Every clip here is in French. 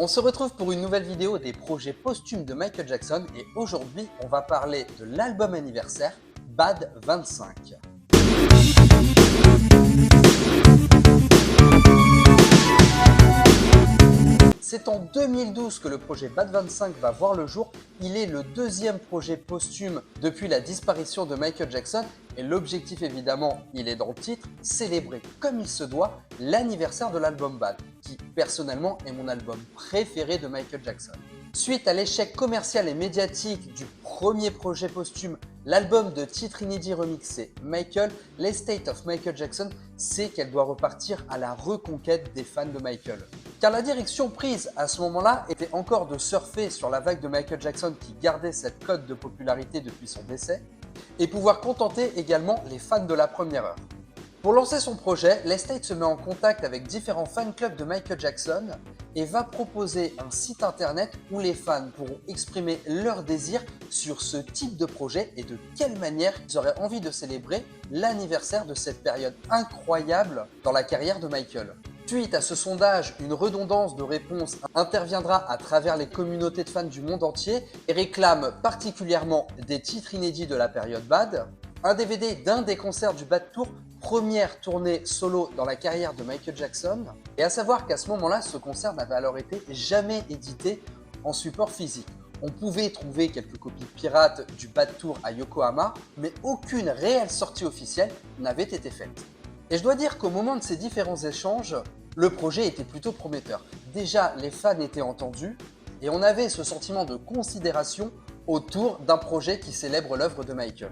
On se retrouve pour une nouvelle vidéo des projets posthumes de Michael Jackson et aujourd'hui on va parler de l'album anniversaire Bad 25. C'est en 2012 que le projet Bad 25 va voir le jour. Il est le deuxième projet posthume depuis la disparition de Michael Jackson et l'objectif évidemment, il est dans le titre, célébrer comme il se doit l'anniversaire de l'album Bad, qui personnellement est mon album préféré de Michael Jackson. Suite à l'échec commercial et médiatique du premier projet posthume, l'album de titres inédits remixés Michael, l'Estate of Michael Jackson sait qu'elle doit repartir à la reconquête des fans de Michael. Car la direction prise à ce moment-là était encore de surfer sur la vague de Michael Jackson qui gardait cette cote de popularité depuis son décès et pouvoir contenter également les fans de la première heure. Pour lancer son projet, l'Estate se met en contact avec différents fan clubs de Michael Jackson et va proposer un site internet où les fans pourront exprimer leur désir sur ce type de projet et de quelle manière ils auraient envie de célébrer l'anniversaire de cette période incroyable dans la carrière de Michael. Suite à ce sondage, une redondance de réponses interviendra à travers les communautés de fans du monde entier et réclame particulièrement des titres inédits de la période Bad, un DVD d'un des concerts du Bad Tour, première tournée solo dans la carrière de Michael Jackson, et à savoir qu'à ce moment-là, ce concert n'avait alors été jamais édité en support physique. On pouvait trouver quelques copies pirates du Bad Tour à Yokohama, mais aucune réelle sortie officielle n'avait été faite. Et je dois dire qu'au moment de ces différents échanges, le projet était plutôt prometteur. Déjà, les fans étaient entendus et on avait ce sentiment de considération autour d'un projet qui célèbre l'œuvre de Michael.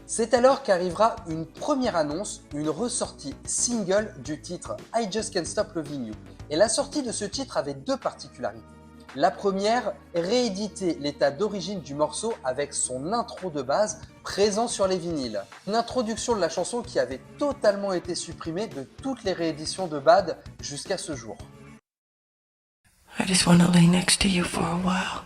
C'est alors qu'arrivera une première annonce, une ressortie single du titre I Just Can't Stop Loving You. Et la sortie de ce titre avait deux particularités. La première, rééditer l'état d'origine du morceau avec son intro de base présent sur les vinyles. Une introduction de la chanson qui avait totalement été supprimée de toutes les rééditions de Bad jusqu'à ce jour. I just want to lay next to you for a while.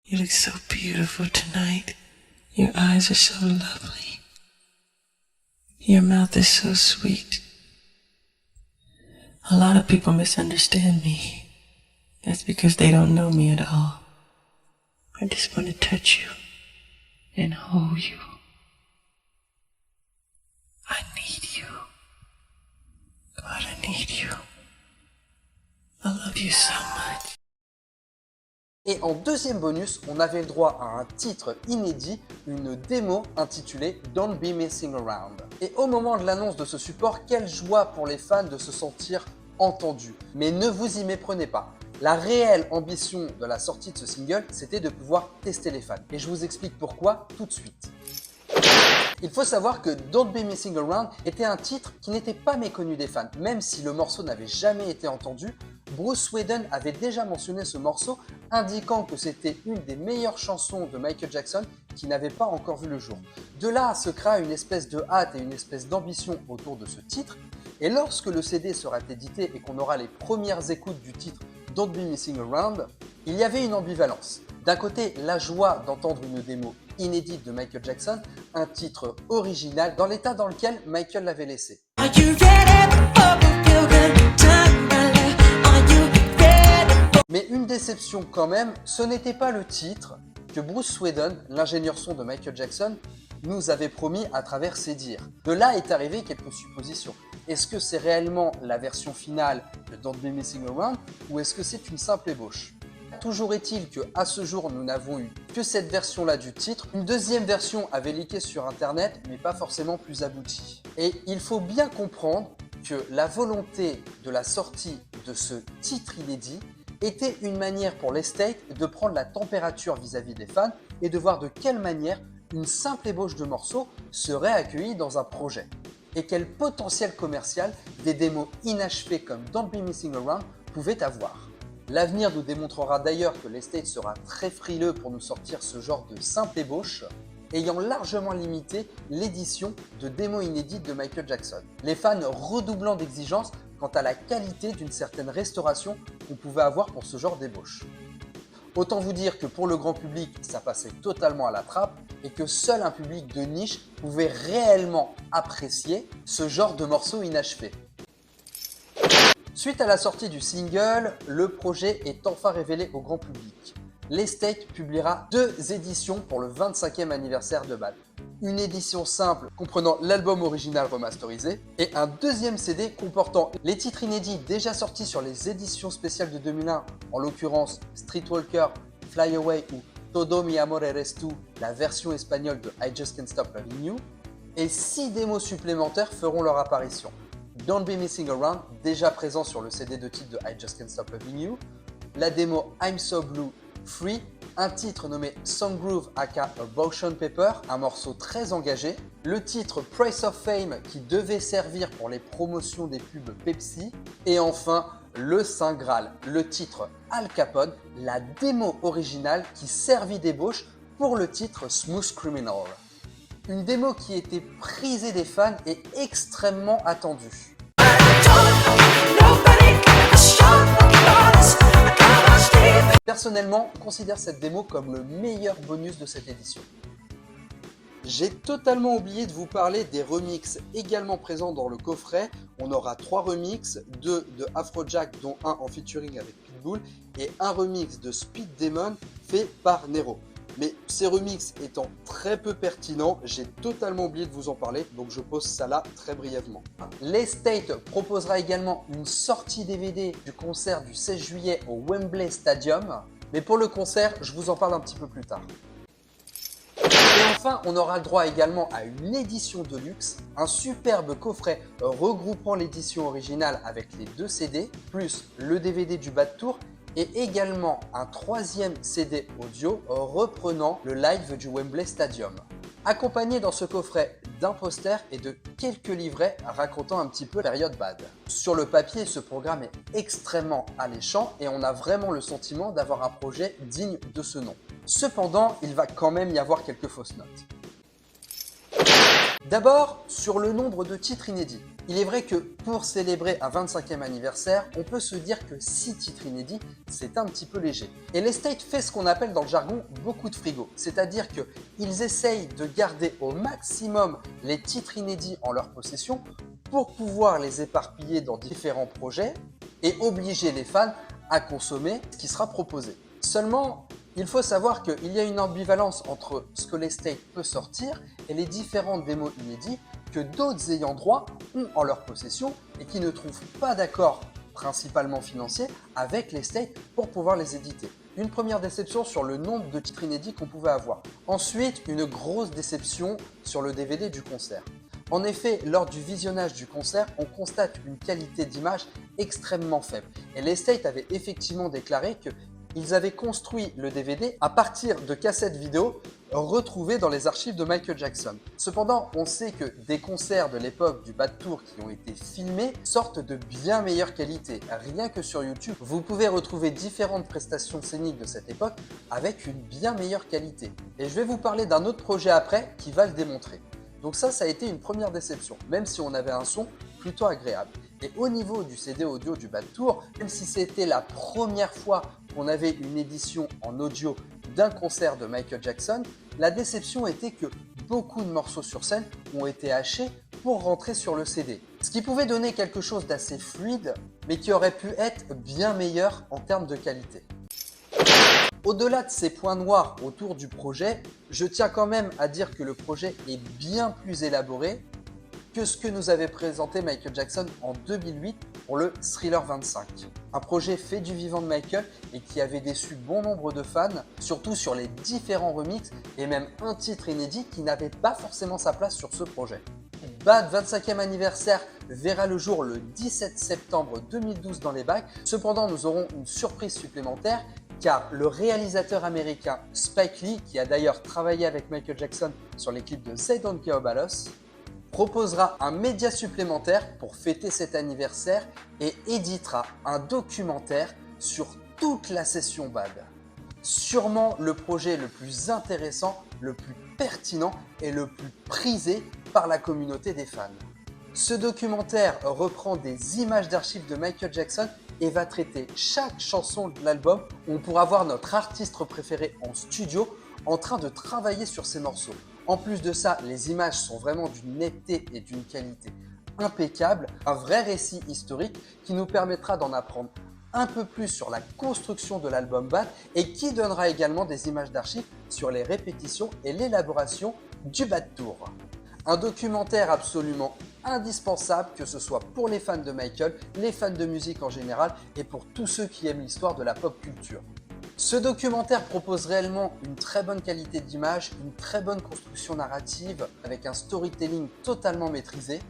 You look so beautiful tonight. Your eyes are so lovely. Your mouth is so sweet. A lot of people misunderstand me. That's because they don't know me at all. I just want to touch you and hold you. I need you. God, I need you. I love you so much. Et en deuxième bonus, on avait le droit à un titre inédit, une démo intitulée Don't Be Messing Around. Et au moment de l'annonce de ce support, quelle joie pour les fans de se sentir entendus. Mais ne vous y méprenez pas. La réelle ambition de la sortie de ce single, c'était de pouvoir tester les fans. Et je vous explique pourquoi tout de suite. Il faut savoir que Don't Be Messing Around était un titre qui n'était pas méconnu des fans. Même si le morceau n'avait jamais été entendu, Bruce Whedon avait déjà mentionné ce morceau, indiquant que c'était une des meilleures chansons de Michael Jackson qui n'avait pas encore vu le jour. De là se créa une espèce de hâte et une espèce d'ambition autour de ce titre. Et lorsque le CD sera édité et qu'on aura les premières écoutes du titre Don't Be Messing Around, il y avait une ambivalence. D'un côté, la joie d'entendre une démo inédite de Michael Jackson, un titre original dans l'état dans lequel Michael l'avait laissé. Mais une déception quand même, ce n'était pas le titre que Bruce Whedon, l'ingénieur son de Michael Jackson, nous avait promis à travers ses dires. De là est arrivé quelques suppositions. Est-ce que c'est réellement la version finale de Don't Be Messing Around ou est-ce que c'est une simple ébauche? Toujours est-il qu'à ce jour, nous n'avons eu que cette version-là du titre. Une deuxième version avait leaké sur internet, mais pas forcément plus aboutie. Et il faut bien comprendre que la volonté de la sortie de ce titre inédit était une manière pour l'Estate de prendre la température vis-à-vis des fans et de voir de quelle manière une simple ébauche de morceaux serait accueillie dans un projet. Et quel potentiel commercial des démos inachevées comme Don't Be Messing Around pouvaient avoir. L'avenir nous démontrera d'ailleurs que l'Estate sera très frileux pour nous sortir ce genre de simple ébauche, ayant largement limité l'édition de démos inédites de Michael Jackson. Les fans redoublant d'exigences quant à la qualité d'une certaine restauration qu'on pouvait avoir pour ce genre d'ébauche. Autant vous dire que pour le grand public, ça passait totalement à la trappe et que seul un public de niche pouvait réellement apprécier ce genre de morceaux inachevés. Suite à la sortie du single, le projet est enfin révélé au grand public. L'Estate publiera 2 éditions pour le 25e anniversaire de Bad. Une édition simple comprenant l'album original remasterisé et un deuxième CD comportant les titres inédits déjà sortis sur les éditions spéciales de 2001, en l'occurrence Streetwalker, Fly Away ou Todo mi amor eres tú, la version espagnole de I Just Can't Stop Loving You, et 6 démos supplémentaires feront leur apparition. Don't Be Missing Around, déjà présent sur le CD de titre de I Just Can't Stop Loving You, la démo I'm So Blue Free, un titre nommé Song Groove aka Motion Paper, un morceau très engagé, le titre Price of Fame qui devait servir pour les promotions des pubs Pepsi, et enfin le Saint Graal, le titre Al Capone, la démo originale qui servit d'ébauche pour le titre Smooth Criminal. Une démo qui était prisée des fans et extrêmement attendue. Personnellement, je considère cette démo comme le meilleur bonus de cette édition. J'ai totalement oublié de vous parler des remixes également présents dans le coffret. On aura 3 remixes, 2 de Afrojack dont un en featuring avec Pitbull et un remix de Speed Demon fait par Nero. Mais ces remixes étant très peu pertinents, j'ai totalement oublié de vous en parler, donc je pose ça là très brièvement. L'Estate proposera également une sortie DVD du concert du 16 juillet au Wembley Stadium, mais pour le concert, je vous en parle un petit peu plus tard. Et enfin, on aura le droit également à une édition de luxe, un superbe coffret regroupant l'édition originale avec les 2 CD, plus le DVD du Bad Tour, et également un 3e CD audio reprenant le live du Wembley Stadium. Accompagné dans ce coffret d'un poster et de quelques livrets racontant un petit peu la période Bad. Sur le papier, ce programme est extrêmement alléchant et on a vraiment le sentiment d'avoir un projet digne de ce nom. Cependant, il va quand même y avoir quelques fausses notes. D'abord, sur le nombre de titres inédits. Il est vrai que pour célébrer un 25e anniversaire, on peut se dire que 6 titres inédits, c'est un petit peu léger. Et l'Estate fait ce qu'on appelle dans le jargon beaucoup de frigo, c'est-à-dire qu'ils essayent de garder au maximum les titres inédits en leur possession pour pouvoir les éparpiller dans différents projets et obliger les fans à consommer ce qui sera proposé. Seulement, il faut savoir qu'il y a une ambivalence entre ce que l'Estate peut sortir et les différentes démos inédits que d'autres ayants droit ont en leur possession et qui ne trouvent pas d'accord, principalement financier, avec l'Estate pour pouvoir les éditer. Une première déception sur le nombre de titres inédits qu'on pouvait avoir. Ensuite, une grosse déception sur le DVD du concert. En effet, lors du visionnage du concert, on constate une qualité d'image extrêmement faible. Et l'Estate avait effectivement déclaré qu'ils avaient construit le DVD à partir de cassettes vidéo retrouvées dans les archives de Michael Jackson. Cependant, on sait que des concerts de l'époque du Bad Tour qui ont été filmés sortent de bien meilleure qualité. Rien que sur YouTube, vous pouvez retrouver différentes prestations scéniques de cette époque avec une bien meilleure qualité. Et je vais vous parler d'un autre projet après qui va le démontrer. Donc ça a été une première déception, même si on avait un son plutôt agréable. Et au niveau du CD audio du Bad Tour, même si c'était la première fois qu'on avait une édition en audio d'un concert de Michael Jackson, la déception était que beaucoup de morceaux sur scène ont été hachés pour rentrer sur le CD. Ce qui pouvait donner quelque chose d'assez fluide, mais qui aurait pu être bien meilleur en termes de qualité. Au-delà de ces points noirs autour du projet, je tiens quand même à dire que le projet est bien plus élaboré que ce que nous avait présenté Michael Jackson en 2008 pour le Thriller 25. Un projet fait du vivant de Michael et qui avait déçu bon nombre de fans, surtout sur les différents remixes et même un titre inédit qui n'avait pas forcément sa place sur ce projet. Bad 25e anniversaire verra le jour le 17 septembre 2012 dans les bacs. Cependant, nous aurons une surprise supplémentaire car le réalisateur américain Spike Lee, qui a d'ailleurs travaillé avec Michael Jackson sur les clips de They Don't Care About Us, proposera un média supplémentaire pour fêter cet anniversaire et éditera un documentaire sur toute la session Bad. Sûrement le projet le plus intéressant, le plus pertinent et le plus prisé par la communauté des fans. Ce documentaire reprend des images d'archives de Michael Jackson et va traiter chaque chanson de l'album où on pourra voir notre artiste préféré en studio en train de travailler sur ses morceaux. En plus de ça, les images sont vraiment d'une netteté et d'une qualité impeccable, un vrai récit historique qui nous permettra d'en apprendre un peu plus sur la construction de l'album Bad et qui donnera également des images d'archives sur les répétitions et l'élaboration du Bad Tour. Un documentaire absolument indispensable, que ce soit pour les fans de Michael, les fans de musique en général et pour tous ceux qui aiment l'histoire de la pop culture. Ce documentaire propose réellement une très bonne qualité d'image, une très bonne construction narrative avec un storytelling totalement maîtrisé.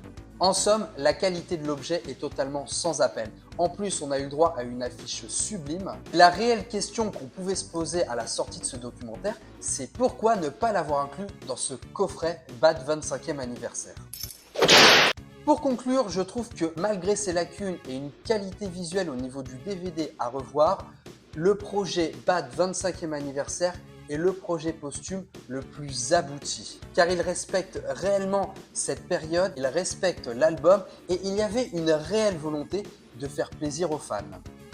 En somme, la qualité de l'objet est totalement sans appel. En plus, on a eu le droit à une affiche sublime. La réelle question qu'on pouvait se poser à la sortie de ce documentaire, c'est pourquoi ne pas l'avoir inclus dans ce coffret Bad 25e anniversaire. Pour conclure, je trouve que malgré ses lacunes et une qualité visuelle au niveau du DVD à revoir, le projet Bad 25e anniversaire est le projet posthume le plus abouti, car il respecte réellement cette période, il respecte l'album et il y avait une réelle volonté de faire plaisir aux fans.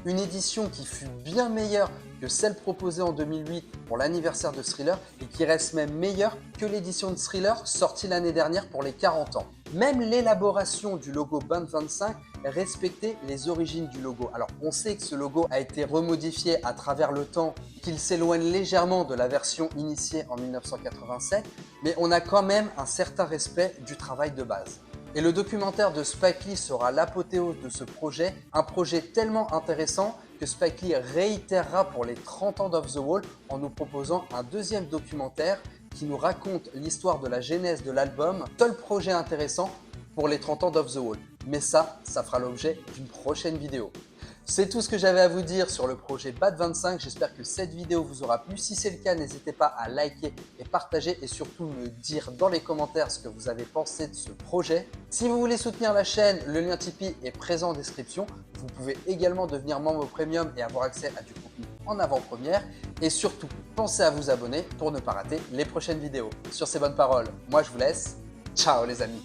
Une édition qui fut bien meilleure que celle proposée en 2008 pour l'anniversaire de Thriller et qui reste même meilleure que l'édition de Thriller sortie l'année dernière pour les 40 ans. Même l'élaboration du logo Bad 25 respectait les origines du logo. Alors on sait que ce logo a été remodifié à travers le temps, qu'il s'éloigne légèrement de la version initiée en 1987, mais on a quand même un certain respect du travail de base. Et le documentaire de Spike Lee sera l'apothéose de ce projet, un projet tellement intéressant que Spike Lee réitérera pour les 30 ans d'Off the Wall en nous proposant un deuxième documentaire qui nous raconte l'histoire de la genèse de l'album, seul projet intéressant pour les 30 ans d'Off the Wall. Mais ça fera l'objet d'une prochaine vidéo. C'est tout ce que j'avais à vous dire sur le projet Bad 25. J'espère que cette vidéo vous aura plu. Si c'est le cas, n'hésitez pas à liker et partager et surtout me dire dans les commentaires ce que vous avez pensé de ce projet. Si vous voulez soutenir la chaîne, le lien Tipeee est présent en description. Vous pouvez également devenir membre premium et avoir accès à du contenu en avant-première. Et surtout, pensez à vous abonner pour ne pas rater les prochaines vidéos. Sur ces bonnes paroles, moi je vous laisse. Ciao les amis!